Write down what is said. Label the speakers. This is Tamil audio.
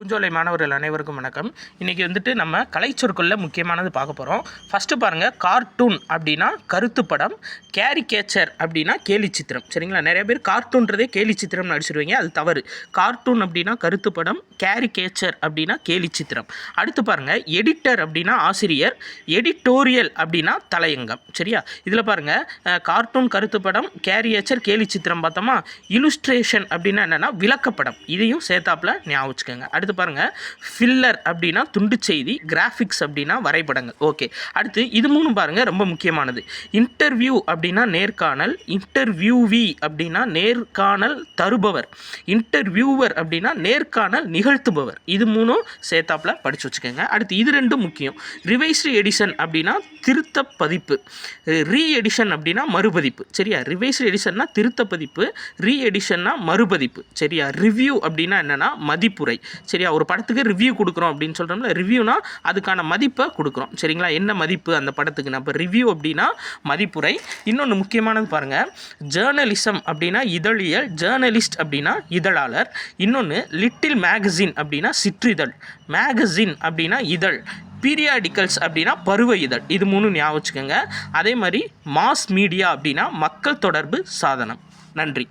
Speaker 1: பூஞ்சோலை மாணவர்கள் அனைவருக்கும் வணக்கம். இன்றைக்கி நம்ம கலைச்சொற்களில் முக்கியமானது பார்க்க போகிறோம். ஃபஸ்ட்டு பாருங்கள், கார்ட்டூன் அப்படின்னா கருத்து படம், கேரிகேச்சர் அப்படின்னா கேலி சித்திரம். சரிங்களா? நிறைய பேர் கார்ட்டூன்றதே கேலி சித்திரம்னு அடிச்சிடுவீங்க, அது தவறு. கார்ட்டூன் அப்படின்னா கருத்து படம், கேரிகேச்சர் அப்படின்னா கேலி சித்திரம். அடுத்து பாருங்கள், எடிட்டர் அப்படின்னா ஆசிரியர், எடிட்டோரியல் அப்படின்னா தலையங்கம். சரியா? இதில் பாருங்கள், கார்ட்டூன் கருத்து படம், கேரிகேச்சர் கேலி சித்திரம் பார்த்தோமா. இலுஸ்ட்ரேஷன் அப்படின்னா என்னென்னா விளக்கப்படம். இதையும் சேர்த்தாப்பில் ஞாபகம் வச்சுக்கோங்க. அடுத்து பாருங்கள், ஃபில்லர் அப்படின்னா துண்டு செய்தி, கிராஃபிக்ஸ் அப்படின்னா வரைபடங்கள். ஓகே, அடுத்து இது மூணும் பாருங்கள், ரொம்ப முக்கியமானது. இன்டர்வியூ அப்படின்னா நேர்காணல், இன்டர்வியூவி அப்படின்னா நேர்காணல் தருபவர், இன்டர்வியூவர் அப்படின்னா நேர்காணல் நிகழ்த்துபவர். இது மூணும் சேர்த்தாப்பில் படித்து வச்சுக்கோங்க. அடுத்து இது ரெண்டும் முக்கியம். ரிவைஸ்டு எடிஷன் அப்படின்னா திருத்த பதிப்பு, ரீ எடிஷன் அப்படின்னா மறுபதிப்பு. சரியா? ரிவைஸ்டு எடிஷன்னா திருத்த பதிப்பு, ரீ எடிஷன்னா மறுபதிப்பு. சரியா? ரிவ்யூ அப்படின்னா என்னென்னா மதிப்புரை. சரியா? ஒரு படத்துக்கு ரிவ்யூ கொடுக்குறோம் அப்படின்னு சொல்கிறோம்ல, ரிவ்யூனா அதுக்கான மதிப்பை கொடுக்குறோம். சரிங்களா? என்ன மதிப்பு அந்த படத்துக்கு? நம்ம ரிவ்யூ அப்படின்னா மதிப்புரை. இன்னொன்று முக்கியமானது பாருங்கள், ஜேர்னலிசம் அப்படின்னா இதழியல், ஜேர்னலிஸ்ட் அப்படின்னா இதழாளர். இன்னொன்று லிட்டில் மேகசின் அப்படின்னா சிற்றிதழ், மேகசின் அப்படின்னா இதழ், பீரியாடிக்கல்ஸ் அப்படின்னா பருவ இதழ். இது மூணு ஞாபகம் வச்சுக்கோங்க. அதே மாதிரி மாஸ் மீடியா அப்படின்னா மக்கள் தொடர்பு சாதனம். நன்றி.